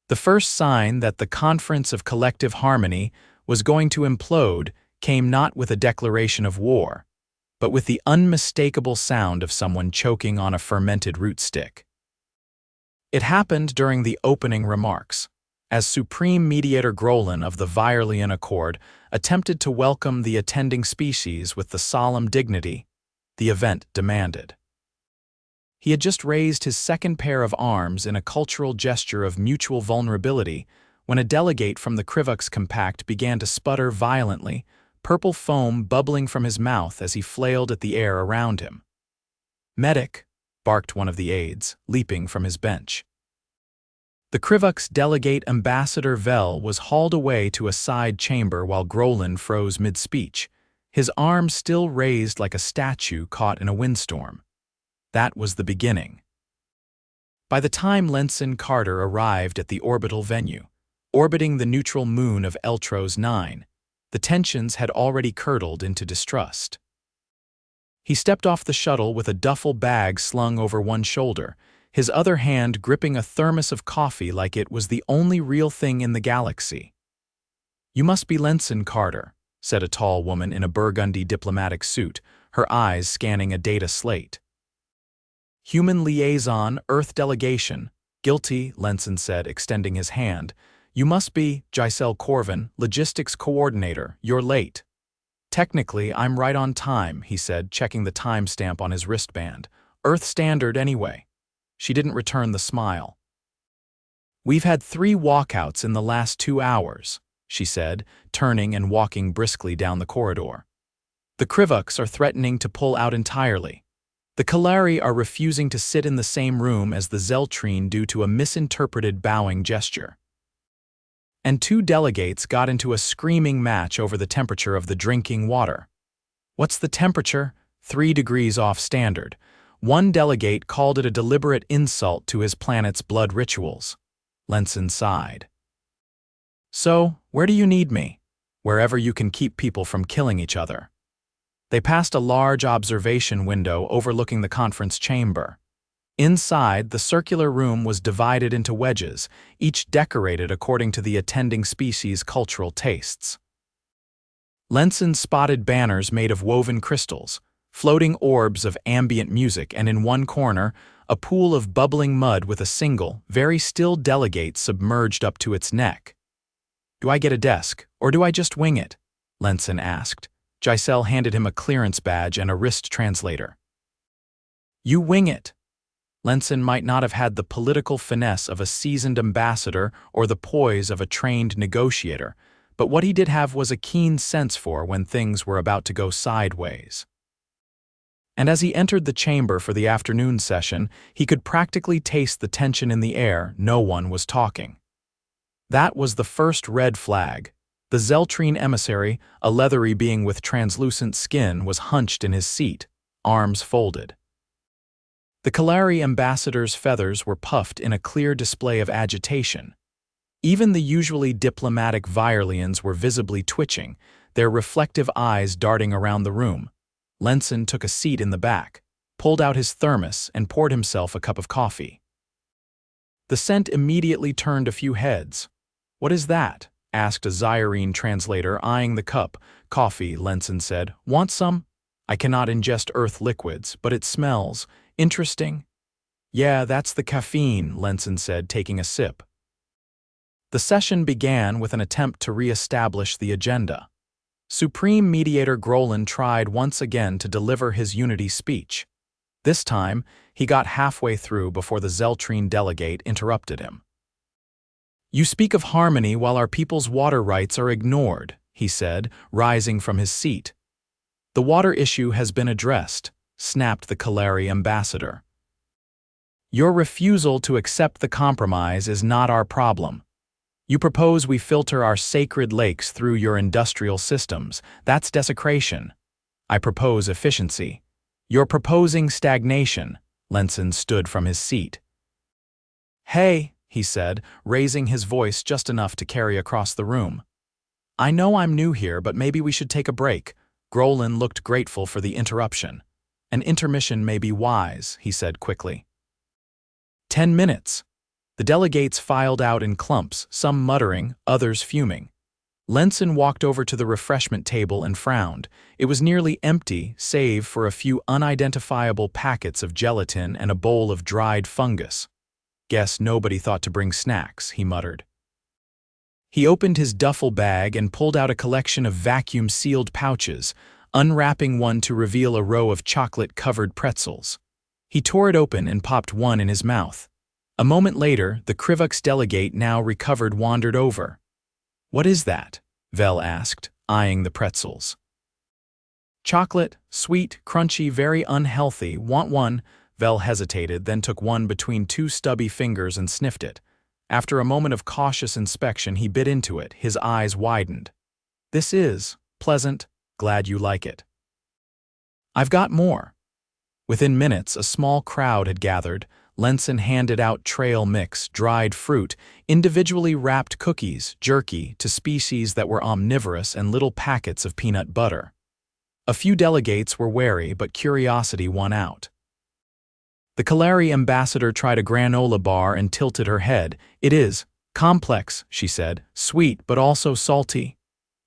The first sign that the conference of collective harmony was going to implode came not with a declaration of war, but with the unmistakable sound of someone choking on a fermented root stick. It happened during the opening remarks, as Supreme Mediator Grolin of the Virelian Accord attempted to welcome the attending species with the solemn dignity the event demanded. He had just raised his second pair of arms in a cultural gesture of mutual vulnerability when a delegate from the Krivux Compact began to sputter violently, purple foam bubbling from his mouth as he flailed at the air around him. "Medic," barked one of the aides, leaping from his bench. The Krivux delegate Ambassador Vel was hauled away to a side chamber while Grolin froze mid-speech, his arms still raised like a statue caught in a windstorm. That was the beginning. By the time Lenson Carter arrived at the orbital venue, orbiting the neutral moon of Eltros 9, the tensions had already curdled into distrust. He stepped off the shuttle with a duffel bag slung over one shoulder, his other hand gripping a thermos of coffee like it was the only real thing in the galaxy. "You must be Lenson Carter," said a tall woman in a burgundy diplomatic suit, her eyes scanning a data slate. "Human liaison, Earth delegation. Guilty," Lenson said, extending his hand. "You must be Giselle Corvin, logistics coordinator. You're late." "Technically, I'm right on time," he said, checking the timestamp on his wristband. "Earth standard anyway." She didn't return the smile. "We've had 3 walkouts in the last 2 hours," she said, turning and walking briskly down the corridor. "The Krivux are threatening to pull out entirely. The Kalari are refusing to sit in the same room as the Zeltrine due to a misinterpreted bowing gesture. And 2 delegates got into a screaming match over the temperature of the drinking water. What's the temperature? 3 degrees off standard. One delegate called it a deliberate insult to his planet's blood rituals. Lenson sighed. "So, where do you need me?" "Wherever you can keep people from killing each other." They passed a large observation window overlooking the conference chamber. Inside, the circular room was divided into wedges, each decorated according to the attending species' cultural tastes. Lenson spotted banners made of woven crystals, floating orbs of ambient music, and in one corner, a pool of bubbling mud with a single, very still delegate submerged up to its neck. "Do I get a desk, or do I just wing it?" Lenson asked. Giselle handed him a clearance badge and a wrist translator. "You wing it." Lenson might not have had the political finesse of a seasoned ambassador or the poise of a trained negotiator, but what he did have was a keen sense for when things were about to go sideways. And as he entered the chamber for the afternoon session, he could practically taste the tension in the air. No one was talking. That was the first red flag. The Zeltrine emissary, a leathery being with translucent skin, was hunched in his seat, arms folded. The Kalari ambassador's feathers were puffed in a clear display of agitation. Even the usually diplomatic Virelians were visibly twitching, their reflective eyes darting around the room. Lenson took a seat in the back, pulled out his thermos, and poured himself a cup of coffee. The scent immediately turned a few heads. "What is that?" asked a Zyrene translator, eyeing the cup. "Coffee," Lenson said. "Want some?" "I cannot ingest earth liquids, but it smells interesting." "Yeah, that's the caffeine," Lenson said, taking a sip. The session began with an attempt to re-establish the agenda. Supreme Mediator Grolin tried once again to deliver his unity speech. This time, he got halfway through before the Zeltrine delegate interrupted him. "You speak of harmony while our people's water rights are ignored," he said, rising from his seat. "The water issue has been addressed," snapped the Kalari ambassador. "Your refusal to accept the compromise is not our problem. You propose we filter our sacred lakes through your industrial systems. That's desecration. I propose efficiency. You're proposing stagnation." Lenson stood from his seat. "Hey," he said, raising his voice just enough to carry across the room. "I know I'm new here, but maybe we should take a break." Grolin looked grateful for the interruption. "An intermission may be wise," he said quickly. 10 minutes. The delegates filed out in clumps, some muttering, others fuming. Lenson walked over to the refreshment table and frowned. It was nearly empty, save for a few unidentifiable packets of gelatin and a bowl of dried fungus. "Guess nobody thought to bring snacks," he muttered. He opened his duffel bag and pulled out a collection of vacuum-sealed pouches, unwrapping one to reveal a row of chocolate-covered pretzels. He tore it open and popped one in his mouth. A moment later, the Krivux delegate, now recovered, wandered over. "What is that?" Vel asked, eyeing the pretzels. "Chocolate, sweet, crunchy, very unhealthy. Want one?" Vel hesitated, then took one between two stubby fingers and sniffed it. After a moment of cautious inspection, he bit into it, his eyes widened. "This is pleasant. Glad you like it." "I've got more." Within minutes, a small crowd had gathered. Lenson handed out trail mix, dried fruit, individually wrapped cookies, jerky, to species that were omnivorous, and little packets of peanut butter. A few delegates were wary, but curiosity won out. The Kalari ambassador tried a granola bar and tilted her head. "It is complex," she said, "sweet but also salty."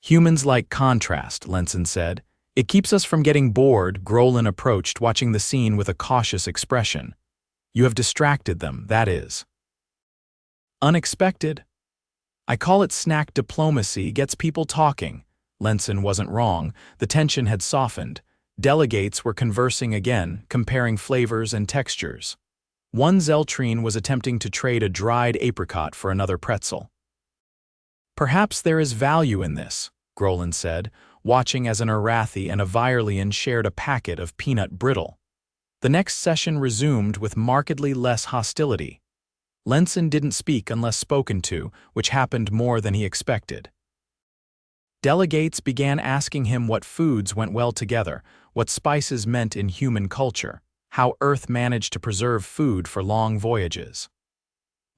"Humans like contrast," Lenson said. "It keeps us from getting bored." Grolin approached, watching the scene with a cautious expression. "You have distracted them, that is." "Unexpected." "I call it snack diplomacy, gets people talking." Lenson wasn't wrong. The tension had softened. Delegates were conversing again, comparing flavors and textures. One Zeltrine was attempting to trade a dried apricot for another pretzel. "Perhaps there is value in this," Grolin said, watching as an Arathi and a Virelian shared a packet of peanut brittle. The next session resumed with markedly less hostility. Lenson didn't speak unless spoken to, which happened more than he expected. Delegates began asking him what foods went well together, what spices meant in human culture, how Earth managed to preserve food for long voyages.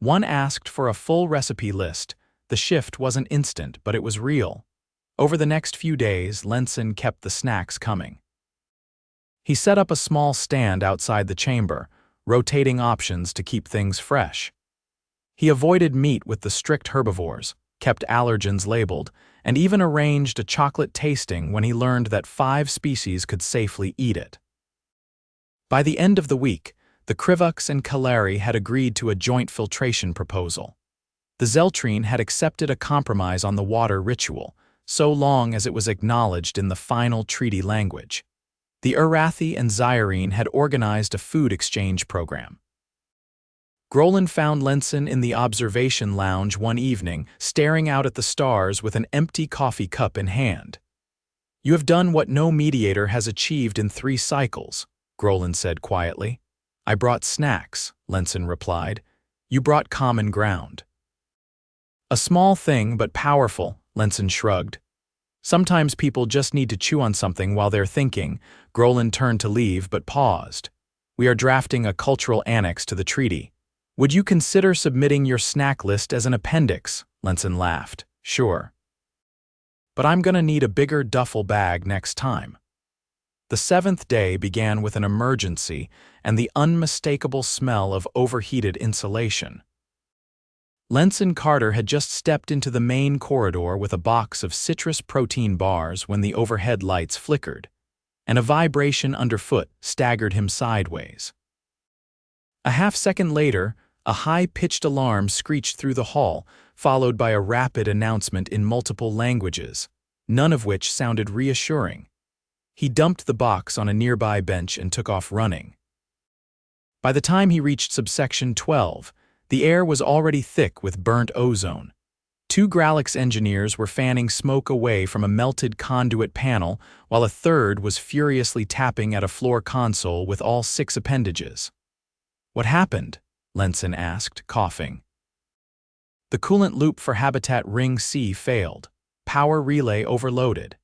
One asked for a full recipe list. The shift wasn't instant, but it was real. Over the next few days, Lenson kept the snacks coming. He set up a small stand outside the chamber, rotating options to keep things fresh. He avoided meat with the strict herbivores, kept allergens labeled, and even arranged a chocolate tasting when he learned that 5 species could safely eat it. By the end of the week, the Krivux and Kalari had agreed to a joint filtration proposal. The Zeltrine had accepted a compromise on the water ritual, so long as it was acknowledged in the final treaty language. The Arathi and Zyrene had organized a food exchange program. Grolin found Lenson in the observation lounge one evening, staring out at the stars with an empty coffee cup in hand. "You have done what no mediator has achieved in 3 cycles," Grolin said quietly. "I brought snacks," Lenson replied. "You brought common ground." "A small thing, but powerful," Lenson shrugged. "Sometimes people just need to chew on something while they're thinking." Grolin turned to leave, but paused. "We are drafting a cultural annex to the treaty. Would you consider submitting your snack list as an appendix?" Lenson laughed. "Sure. But I'm gonna need a bigger duffel bag next time." The 7th day began with an emergency and the unmistakable smell of overheated insulation. Lenson Carter had just stepped into the main corridor with a box of citrus protein bars when the overhead lights flickered, and a vibration underfoot staggered him sideways. A half-second later, a high-pitched alarm screeched through the hall, followed by a rapid announcement in multiple languages, none of which sounded reassuring. He dumped the box on a nearby bench and took off running. By the time he reached subsection 12, the air was already thick with burnt ozone. 2 Gralix engineers were fanning smoke away from a melted conduit panel, while a third was furiously tapping at a floor console with all 6 appendages. "What happened?" Lenson asked, coughing. "The coolant loop for Habitat Ring C failed. Power relay overloaded.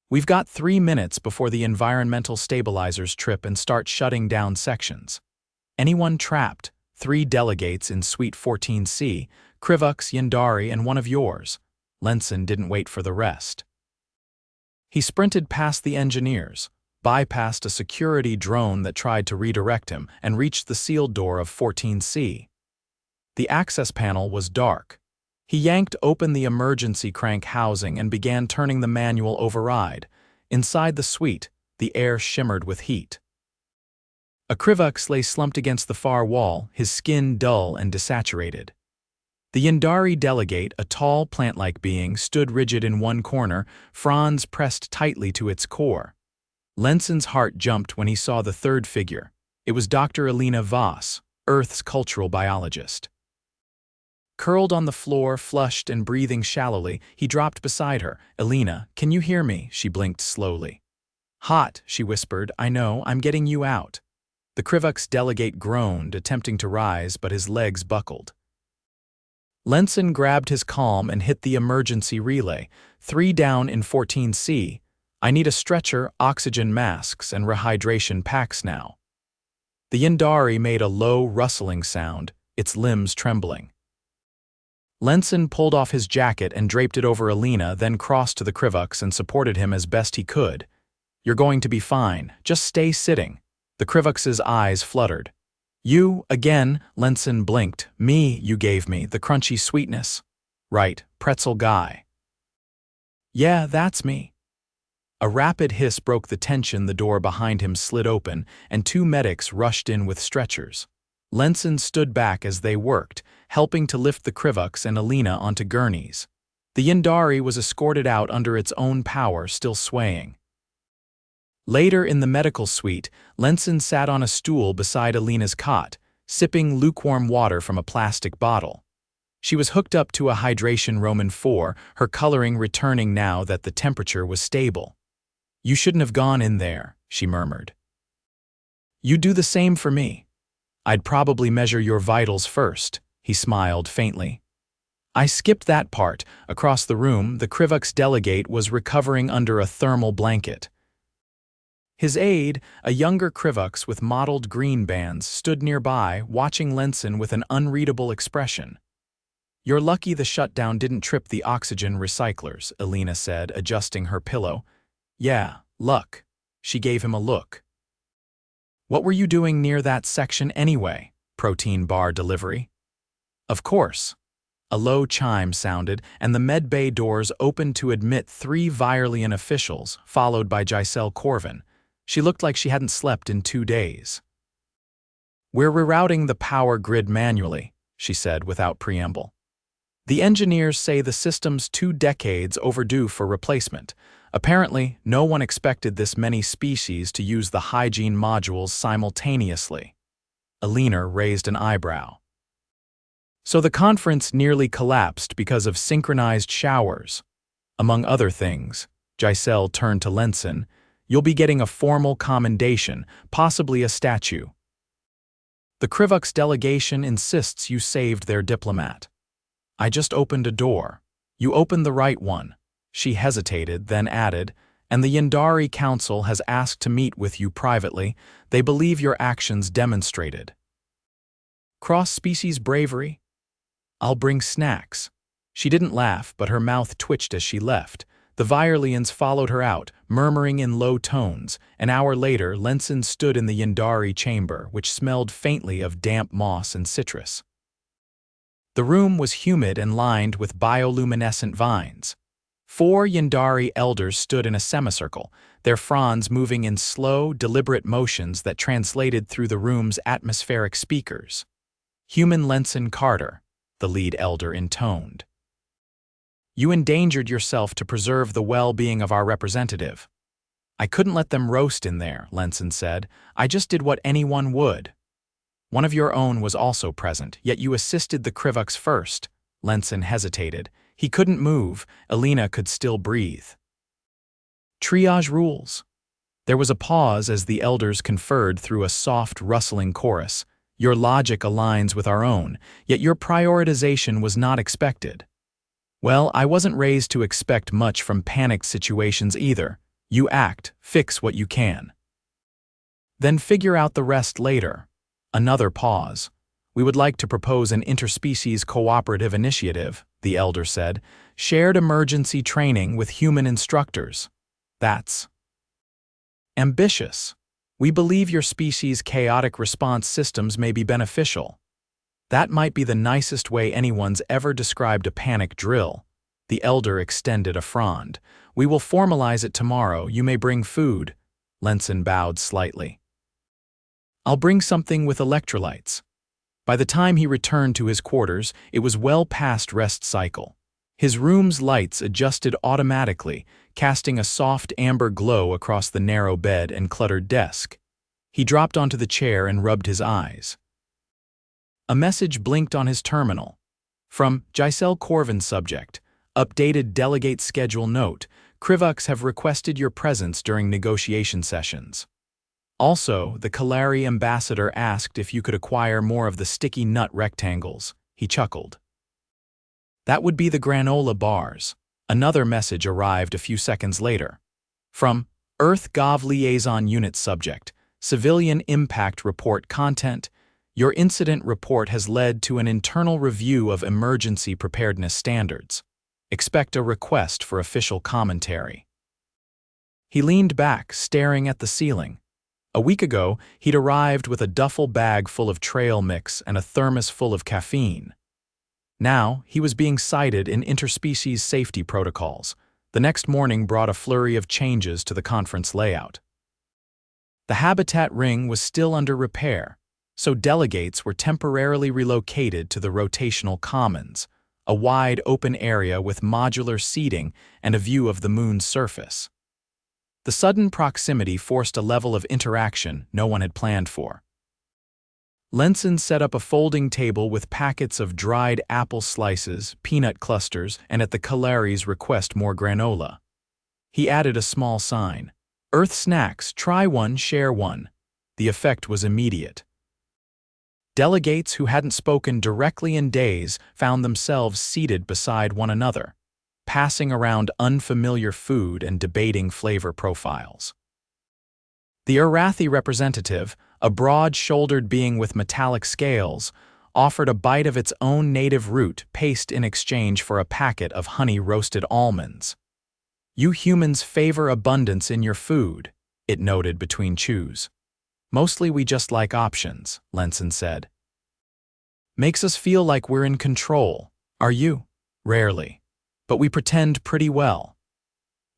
We've got 3 minutes before the environmental stabilizers trip and start shutting down sections. Anyone trapped? 3 delegates in Suite 14C, Krivux, Yandari, and one of yours." Lenson didn't wait for the rest. He sprinted past the engineers, bypassed a security drone that tried to redirect him, and reached the sealed door of 14C. The access panel was dark. He yanked open the emergency crank housing and began turning the manual override. Inside the suite, the air shimmered with heat. A Krivux lay slumped against the far wall, his skin dull and desaturated. The Yandari delegate, a tall, plant-like being, stood rigid in one corner, fronds pressed tightly to its core. Lenson's heart jumped when he saw the third figure. It was Dr. Alina Voss, Earth's cultural biologist. Curled on the floor, flushed and breathing shallowly, he dropped beside her. "Alina, can you hear me?" She blinked slowly. "Hot," she whispered. "I know, I'm getting you out." The Krivux delegate groaned, attempting to rise, but his legs buckled. Lenson grabbed his calm and hit the emergency relay. 3 down in 14C. I need a stretcher, oxygen masks, and rehydration packs now. The Yandari made a low, rustling sound, its limbs trembling. Lenson pulled off his jacket and draped it over Alina, then crossed to the Krivux and supported him as best he could. "You're going to be fine. Just stay sitting." The Krivux's eyes fluttered. "You, again," Lenson blinked. "Me, you gave me, the crunchy sweetness." "Right, pretzel guy." "Yeah, that's me." A rapid hiss broke the tension. The door behind him slid open, and 2 medics rushed in with stretchers. Lenson stood back as they worked, helping to lift the Krivux and Alina onto gurneys. The Yandari was escorted out under its own power, still swaying. Later in the medical suite, Lenson sat on a stool beside Alina's cot, sipping lukewarm water from a plastic bottle. She was hooked up to a hydration Roman 4, her coloring returning now that the temperature was stable. "You shouldn't have gone in there," she murmured. "You do the same for me." "I'd probably measure your vitals first," he smiled faintly. "I skipped that part." Across the room, the Krivux delegate was recovering under a thermal blanket. His aide, a younger Krivux with mottled green bands, stood nearby, watching Lenson with an unreadable expression. "You're lucky the shutdown didn't trip the oxygen recyclers," Alina said, adjusting her pillow. "Yeah, luck." She gave him a look. "What were you doing near that section anyway?" Protein bar delivery. "Of course." A low chime sounded, and the medbay doors opened to admit 3 Virelian officials, followed by Giselle Corvin. She looked like she hadn't slept in 2 days. "We're rerouting the power grid manually," she said without preamble. "The engineers say the system's 2 decades overdue for replacement. Apparently, no one expected this many species to use the hygiene modules simultaneously." Alina raised an eyebrow. "So the conference nearly collapsed because of synchronized showers. Among other things," Giselle turned to Lenson, "you'll be getting a formal commendation, possibly a statue. The Krivux delegation insists you saved their diplomat." "I just opened a door." "You opened the right one." She hesitated, then added, "And the Yandari Council has asked to meet with you privately. They believe your actions demonstrated cross-species bravery." "I'll bring snacks." She didn't laugh, but her mouth twitched as she left. The Virelians followed her out, murmuring in low tones. An hour later, Lenson stood in the Yandari chamber, which smelled faintly of damp moss and citrus. The room was humid and lined with bioluminescent vines. 4 Yandari elders stood in a semicircle, their fronds moving in slow, deliberate motions that translated through the room's atmospheric speakers. "Human Lenson Carter," the lead elder intoned. "You endangered yourself to preserve the well-being of our representative." "I couldn't let them roast in there," Lenson said. "I just did what anyone would." "One of your own was also present, yet you assisted the Krivux first." Lenson hesitated. He couldn't move. Alina could still breathe. "Triage rules." There was a pause as the elders conferred through a soft, rustling chorus. "Your logic aligns with our own, yet your prioritization was not expected." "Well, I wasn't raised to expect much from panicked situations either. You act, fix what you can. Then figure out the rest later." Another pause. "We would like to propose an interspecies cooperative initiative," the elder said. "Shared emergency training with human instructors." "That's ambitious. We believe your species' chaotic response systems may be beneficial." That might be the nicest way anyone's ever described a panic drill. The elder extended a frond. We will formalize it tomorrow. You may bring food. Lenson bowed slightly. I'll bring something with electrolytes. By the time he returned to his quarters, it was well past rest cycle. His room's lights adjusted automatically, casting a soft amber glow across the narrow bed and cluttered desk. He dropped onto the chair and rubbed his eyes. A message blinked on his terminal. From Giselle Corvin's subject, updated delegate schedule note, Krivux have requested your presence during negotiation sessions. Also, the Kalari ambassador asked if you could acquire more of the sticky nut rectangles. He chuckled. That would be the granola bars. Another message arrived a few seconds later. From Earth Gov Liaison Unit subject, Civilian Impact Report content, your incident report has led to an internal review of emergency preparedness standards. Expect a request for official commentary. He leaned back, staring at the ceiling. A week ago, he'd arrived with a duffel bag full of trail mix and a thermos full of caffeine. Now, he was being cited in interspecies safety protocols. The next morning brought a flurry of changes to the conference layout. The habitat ring was still under repair, so delegates were temporarily relocated to the rotational commons, a wide open area with modular seating and a view of the moon's surface. The sudden proximity forced a level of interaction no one had planned for. Lenson set up a folding table with packets of dried apple slices, peanut clusters, and at the Kalari's request more granola. He added a small sign. Earth snacks, try one, share one. The effect was immediate. Delegates who hadn't spoken directly in days found themselves seated beside one another, passing around unfamiliar food and debating flavor profiles. The Arathi representative, a broad-shouldered being with metallic scales, offered a bite of its own native root paste in exchange for a packet of honey-roasted almonds. You humans favor abundance in your food, it noted between chews. Mostly we just like options, Lenson said. Makes us feel like we're in control. Are you? Rarely. But we pretend pretty well.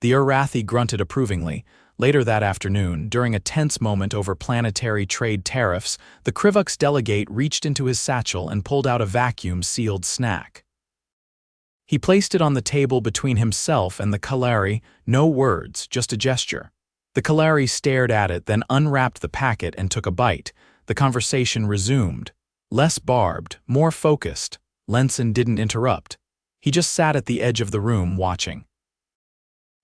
The Arathi grunted approvingly. Later that afternoon, during a tense moment over planetary trade tariffs, the Krivux delegate reached into his satchel and pulled out a vacuum-sealed snack. He placed it on the table between himself and the Kalari, no words, just a gesture. The Kalari stared at it, then unwrapped the packet and took a bite. The conversation resumed. Less barbed, more focused. Lenson didn't interrupt. He just sat at the edge of the room watching.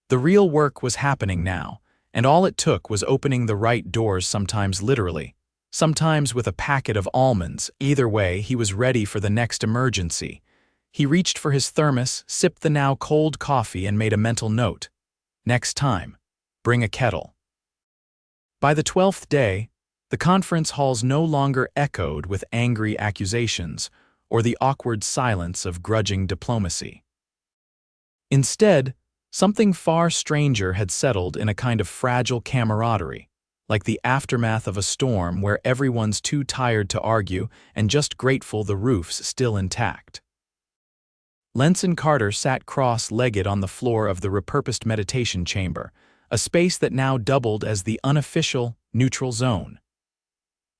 The real work was happening now, and all it took was opening the right doors, sometimes literally, sometimes with a packet of almonds. Either way, he was ready for the next emergency. He reached for his thermos, sipped the now cold coffee, and made a mental note. Next time, bring a kettle. By the 12th day, the conference halls no longer echoed with angry accusations or the awkward silence of grudging diplomacy. Instead, something far stranger had settled in a kind of fragile camaraderie, like the aftermath of a storm where everyone's too tired to argue and just grateful the roof's still intact. Lenson Carter sat cross-legged on the floor of the repurposed meditation chamber, a space that now doubled as the unofficial neutral zone.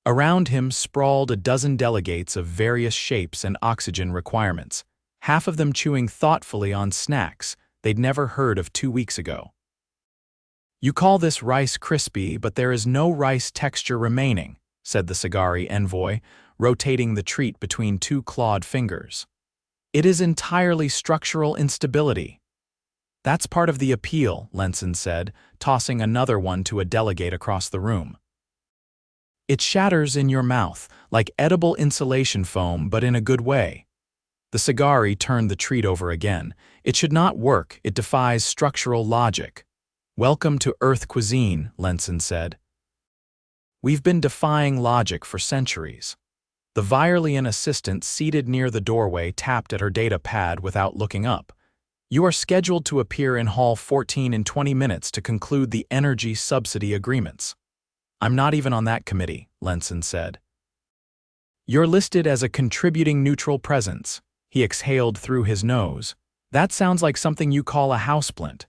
Around him sprawled a dozen delegates of various shapes and oxygen requirements, half of them chewing thoughtfully on snacks they'd never heard of 2 weeks ago. You call this Rice Krispie, but there is no rice texture remaining, said the Sagari envoy, rotating the treat between two clawed fingers. It is entirely structural instability. That's part of the appeal, Lenson said, tossing another one to a delegate across the room. It shatters in your mouth, like edible insulation foam, but in a good way. The Sagari turned the treat over again. It should not work, it defies structural logic. Welcome to Earth cuisine, Lenson said. We've been defying logic for centuries. The Virelian assistant seated near the doorway tapped at her data pad without looking up. You are scheduled to appear in Hall 14 in 20 minutes to conclude the energy subsidy agreements. I'm not even on that committee, Lenson said. You're listed as a contributing neutral presence. He exhaled through his nose. That sounds like something you call a houseplant.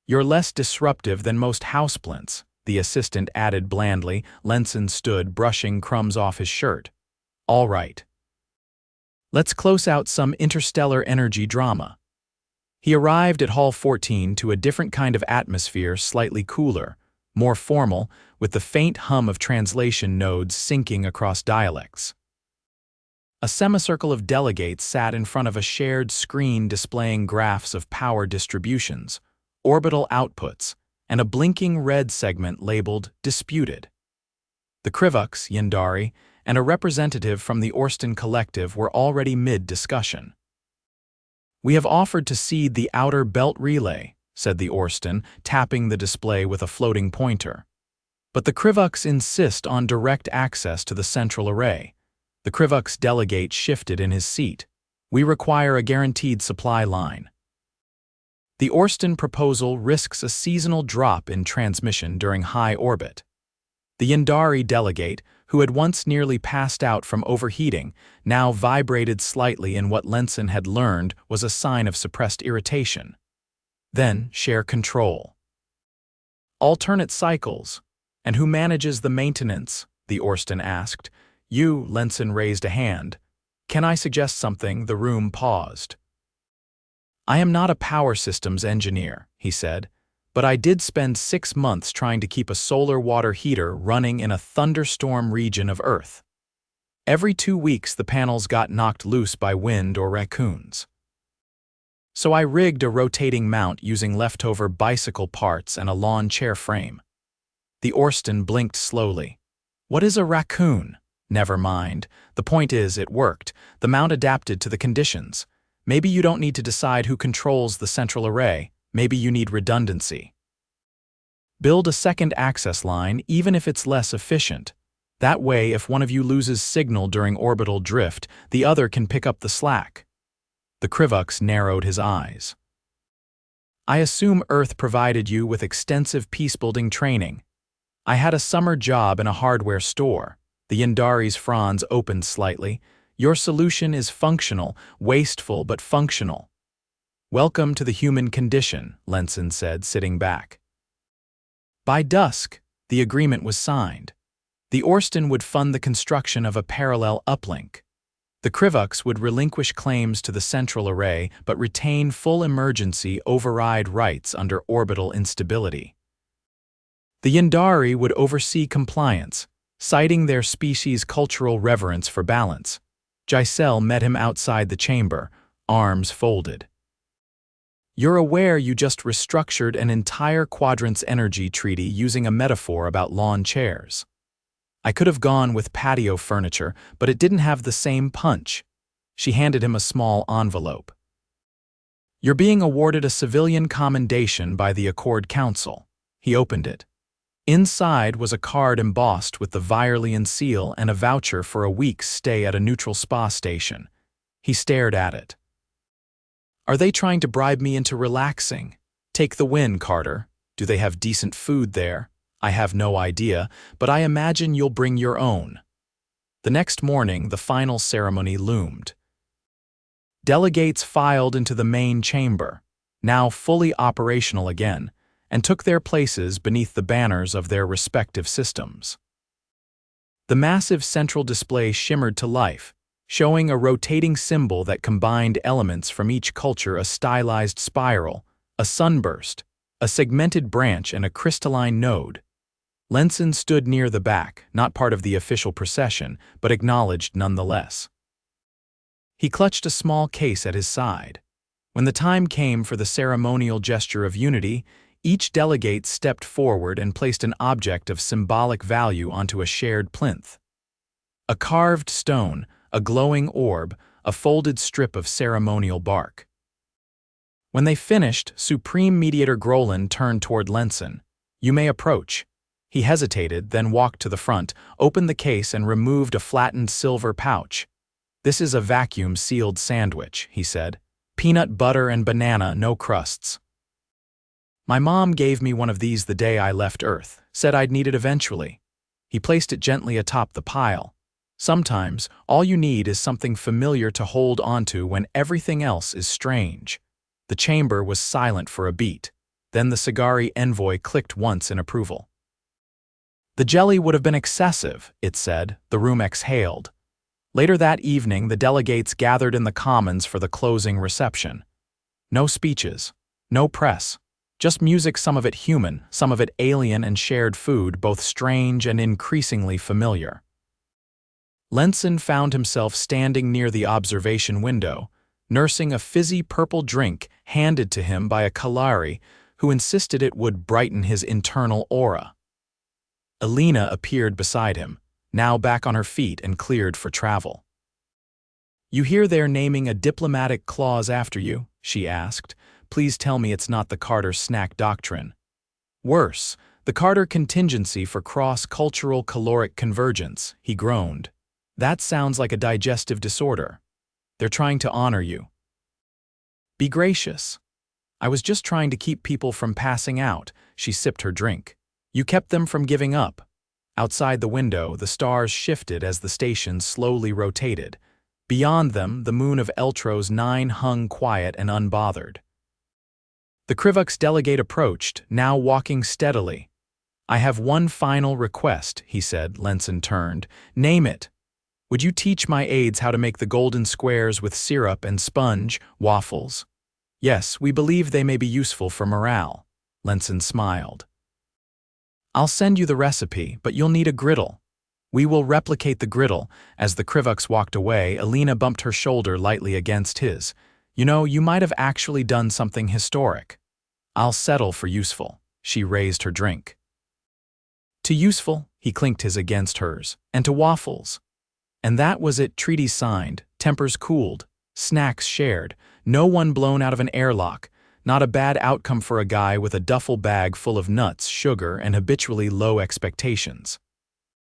You're less disruptive than most houseplants, the assistant added blandly. Lenson stood, brushing crumbs off his shirt. All right. Let's close out some interstellar energy drama. He arrived at Hall 14 to a different kind of atmosphere, slightly cooler, more formal, with the faint hum of translation nodes sinking across dialects. A semicircle of delegates sat in front of a shared screen displaying graphs of power distributions, orbital outputs, and a blinking red segment labeled Disputed. The Krivux, Yandari, and a representative from the Orston Collective were already mid-discussion. "We have offered to seed the outer belt relay," said the Orston, tapping the display with a floating pointer. "But the Krivux insist on direct access to the central array." The Krivux delegate shifted in his seat. "We require a guaranteed supply line." The Orston proposal risks a seasonal drop in transmission during high orbit. The Yandari delegate, who had once nearly passed out from overheating, now vibrated slightly in what Lenson had learned was a sign of suppressed irritation. Then share control. "Alternate cycles. And who manages the maintenance?" the Orston asked. "You," Lenson raised a hand. "Can I suggest something?" The room paused. "I am not a power systems engineer," he said, "but I did spend 6 months trying to keep a solar water heater running in a thunderstorm region of Earth. Every 2 weeks the panels got knocked loose by wind or raccoons. So I rigged a rotating mount using leftover bicycle parts and a lawn chair frame." The Orston blinked slowly. "What is a raccoon?" "Never mind. The point is, it worked. The mount adapted to the conditions. Maybe you don't need to decide who controls the central array. Maybe you need redundancy. Build a second access line, even if it's less efficient. That way, if one of you loses signal during orbital drift, the other can pick up the slack." The Krivux narrowed his eyes. "I assume Earth provided you with extensive peacebuilding training." "I had a summer job in a hardware store." The Yandari's fronds opened slightly. "Your solution is functional, wasteful but functional." "Welcome to the human condition," Lenson said, sitting back. By dusk, the agreement was signed. The Orston would fund the construction of a parallel uplink. The Krivux would relinquish claims to the central array but retain full emergency override rights under orbital instability. The Yandari would oversee compliance, citing their species' cultural reverence for balance. Giselle met him outside the chamber, arms folded. "You're aware you just restructured an entire quadrant's energy treaty using a metaphor about lawn chairs. I could have gone with patio furniture, but it didn't have the same punch." She handed him a small envelope. "You're being awarded a civilian commendation by the Accord Council." He opened it. Inside was a card embossed with the Virelian seal and a voucher for a week's stay at a neutral spa station. He stared at it. "Are they trying to bribe me into relaxing? Take the win, Carter. Do they have decent food there? I have no idea, but I imagine you'll bring your own." The next morning, the final ceremony loomed. Delegates filed into the main chamber, now fully operational again, and took their places beneath the banners of their respective systems. The massive central display shimmered to life, showing a rotating symbol that combined elements from each culture: a stylized spiral, a sunburst, a segmented branch, and a crystalline node. Lenson stood near the back, not part of the official procession, but acknowledged nonetheless. He clutched a small case at his side. When the time came for the ceremonial gesture of unity, each delegate stepped forward and placed an object of symbolic value onto a shared plinth. A carved stone, a glowing orb, a folded strip of ceremonial bark. When they finished, Supreme Mediator Grolan turned toward Lenson. "You may approach." He hesitated, then walked to the front, opened the case and removed a flattened silver pouch. "This is a vacuum-sealed sandwich," he said. "Peanut butter and banana, no crusts. My mom gave me one of these the day I left Earth, said I'd need it eventually." He placed it gently atop the pile. Sometimes, all you need is something familiar to hold onto when everything else is strange. The chamber was silent for a beat. Then the Sagari envoy clicked once in approval. The jelly would have been excessive, it said. The room exhaled. Later that evening, the delegates gathered in the Commons for the closing reception. No speeches, no press, just music, some of it human, some of it alien, and shared food, both strange and increasingly familiar. Lenson found himself standing near the observation window, nursing a fizzy purple drink handed to him by a Kalari who insisted it would brighten his internal aura. Alina appeared beside him, now back on her feet and cleared for travel. "You hear they're naming a diplomatic clause after you?" she asked. "Please tell me it's not the Carter snack doctrine." "Worse, the Carter contingency for cross-cultural caloric convergence," he groaned. "That sounds like a digestive disorder. They're trying to honor you." "Be gracious. I was just trying to keep people from passing out." She sipped her drink. "You kept them from giving up." Outside the window, the stars shifted as the station slowly rotated. Beyond them, the moon of Eltros 9 hung quiet and unbothered. The Krivux delegate approached, now walking steadily. "I have one final request," he said. Lenson turned. "Name it. Would you teach my aides how to make the golden squares with syrup and sponge, waffles?" "Yes, we believe they may be useful for morale." Lenson smiled. "I'll send you the recipe, but you'll need a griddle." "We will replicate the griddle." As the Krivux walked away, Alina bumped her shoulder lightly against his. "You know, you might have actually done something historic." "I'll settle for useful." She raised her drink. "To useful," he clinked his against hers, "and to waffles." And that was it. Treaties signed, tempers cooled, snacks shared, no one blown out of an airlock. Not a bad outcome for a guy with a duffel bag full of nuts, sugar, and habitually low expectations.